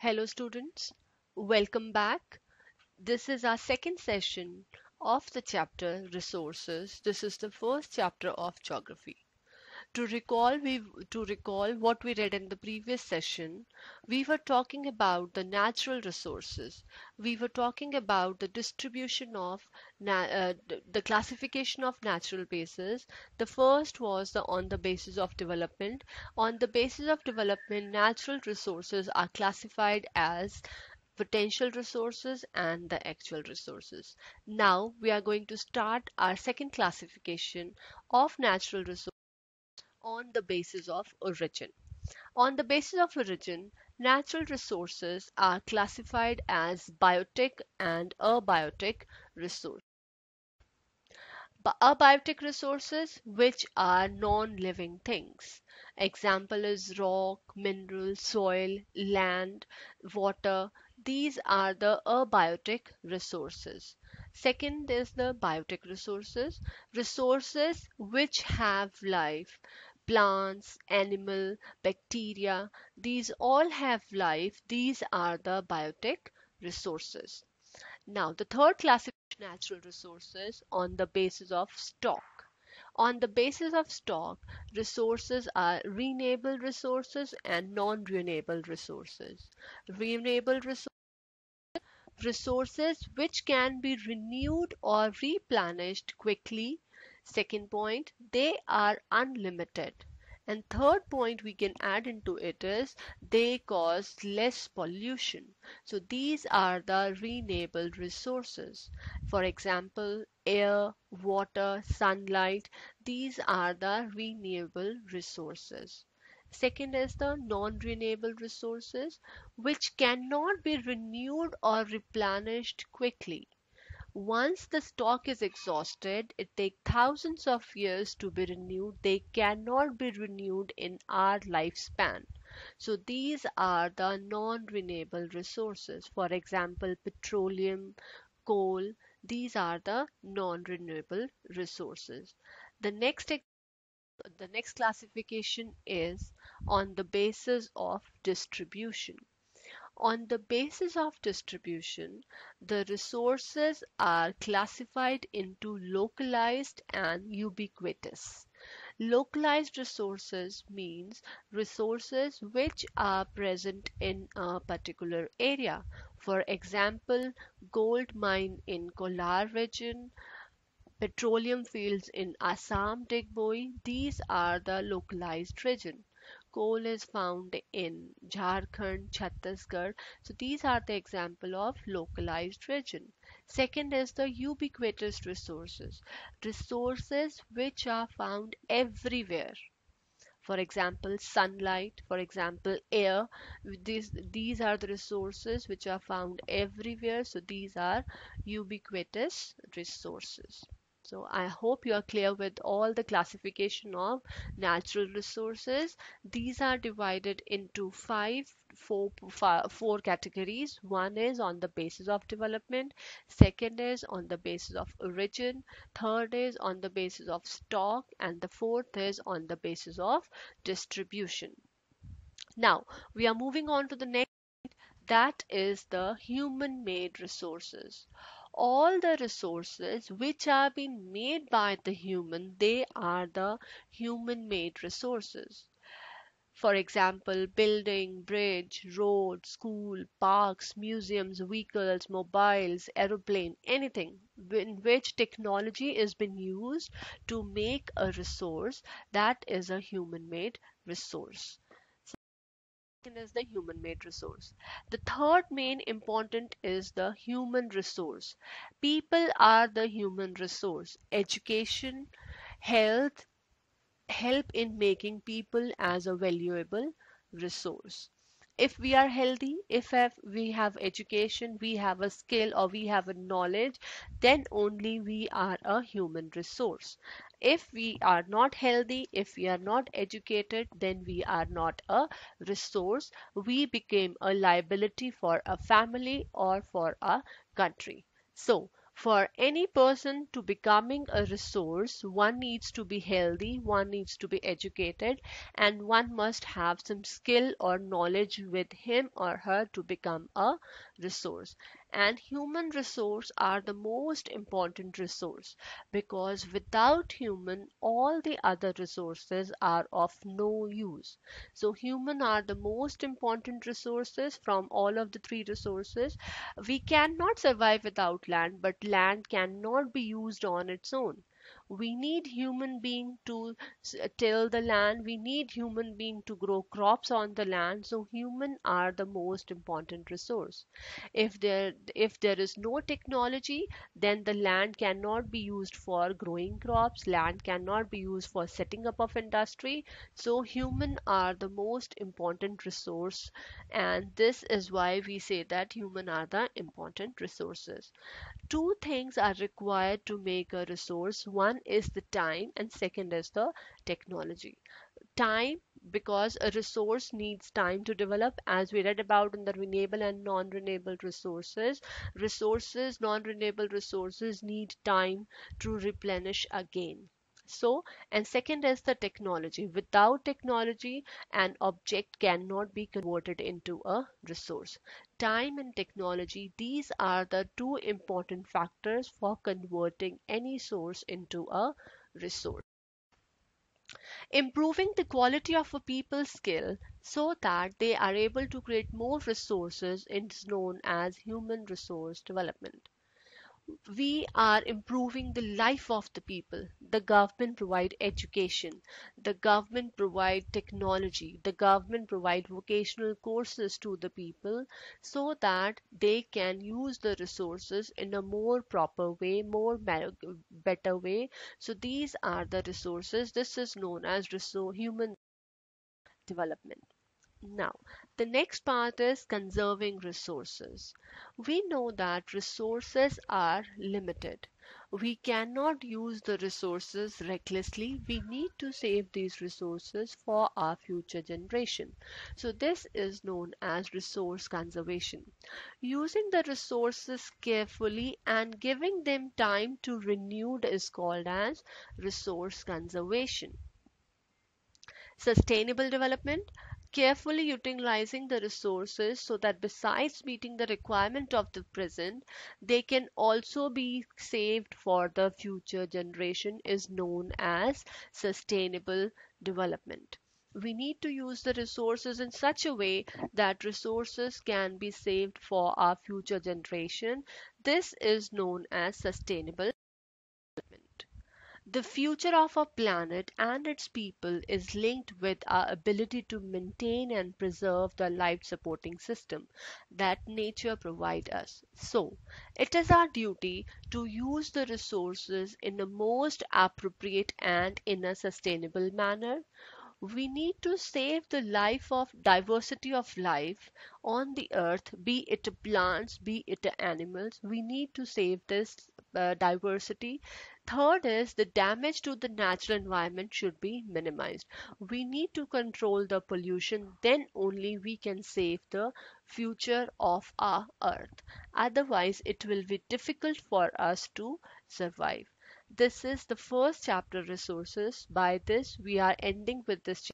Hello, students. Welcome back. This is our second session of the chapter Resources. This is the first chapter of Geography. To recall what we read in the previous session, we were talking about the natural resources. We were talking about the distribution of the classification of natural bases. The first was on the basis of development. On the basis of development, natural resources are classified as potential resources and the actual resources. Now we are going to start our second classification of natural resources on the basis of origin. On the basis of origin, natural resources are classified as biotic and abiotic resources. Abiotic resources, which are non-living things. Example is rock, mineral, soil, land, water. These are the abiotic resources. Second is the biotic resources, resources which have life. Plants, animal, bacteria, these all have life. These are the biotic resources. Now, the third classification natural resources on the basis of stock. On the basis of stock, resources are renewable resources and non-renewable resources. Renewable resources which can be renewed or replenished quickly. Second point, they are unlimited. And third point we can add into it is they cause less pollution. So these are the renewable resources. For example, air, water, sunlight, these are the renewable resources. Second is the non-renewable resources, which cannot be renewed or replenished quickly. Once the stock is exhausted, it takes thousands of years to be renewed. They cannot be renewed in our lifespan. So these are the non-renewable resources. For example, petroleum, coal, these are the non-renewable resources. The next the next classification is on the basis of distribution. On the basis of distribution, the resources are classified into localized and ubiquitous. Localized resources means resources which are present in a particular area. For example, gold mine in Kolar region, petroleum fields in Assam, Digboi, these are the localized region. Coal is found in Jharkhand, Chhattisgarh. So these are the example of localized region. Second is the ubiquitous resources. Resources which are found everywhere. For example, sunlight, for example, air. These are the resources which are found everywhere. So these are ubiquitous resources. So I hope you are clear with all the classification of natural resources. These are divided into four categories. One is on the basis of development. Second is on the basis of origin. Third is on the basis of stock. And the fourth is on the basis of distribution. Now, we are moving on to the next, that is the human made resources. All the resources which are being made by the human, they are the human made resources. For example, building, bridge, road, school, parks, museums, vehicles, mobiles, aeroplane, anything in which technology is being used to make a resource, that is a human made resource. Second is the human made resource. The third main important is the human resource. People are the human resource. Education, health, help in making people as a valuable resource. If we are healthy, we have education, we have a skill, or we have a knowledge, then only we are a human resource. If we are not healthy, if we are not educated, then we are not a resource. We became a liability for a family or for a country. So For any person to becoming a resource, one needs to be healthy, one needs to be educated, and one must have some skill or knowledge with him or her to become a resource. And human resource are the most important resource, because without human all the other resources are of no use. So human are the most important resources from all of the three resources. We cannot survive without land, but land cannot be used on its own. We need human being to till the land. We need human being to grow crops on the land. So human are the most important resource. If there is no technology, then the land cannot be used for growing crops. Land cannot be used for setting up of industry. So human are the most important resource, and this is why we say that human are the important resources. Two things are required to make a resource. One is the time, and second is the technology. Time, because a resource needs time to develop, as we read about in the renewable and non-renewable resources. Non-renewable resources need time to replenish again. So, and second is the technology. Without technology, an object cannot be converted into a resource. Time and technology, these are the two important factors for converting any source into a resource. Improving the quality of a people's skill so that they are able to create more resources is known as human resource development. We are improving the life of the people. The government provide education, the government provide technology, the government provide vocational courses to the people so that they can use the resources in a more proper way, better way. So these are the resources. This is known as human development. Now, the next part is conserving resources. We know that resources are limited. We cannot use the resources recklessly. We need to save these resources for our future generation. So this is known as resource conservation. Using the resources carefully and giving them time to renew is called as resource conservation. Sustainable development, carefully utilizing the resources so that besides meeting the requirement of the present, they can also be saved for the future generation is known as sustainable development. We need to use the resources in such a way that resources can be saved for our future generation. This is known as sustainable development. The future of our planet and its people is linked with our ability to maintain and preserve the life supporting system that nature provides us. So, it is our duty to use the resources in the most appropriate and in a sustainable manner. We need to save the life of diversity of life on the earth, be it plants, be it animals. We need to save this diversity. Third is the damage to the natural environment should be minimized. We need to control the pollution, then only we can save the future of our earth. Otherwise, it will be difficult for us to survive. This is the first chapter, resources. By this, we are ending with this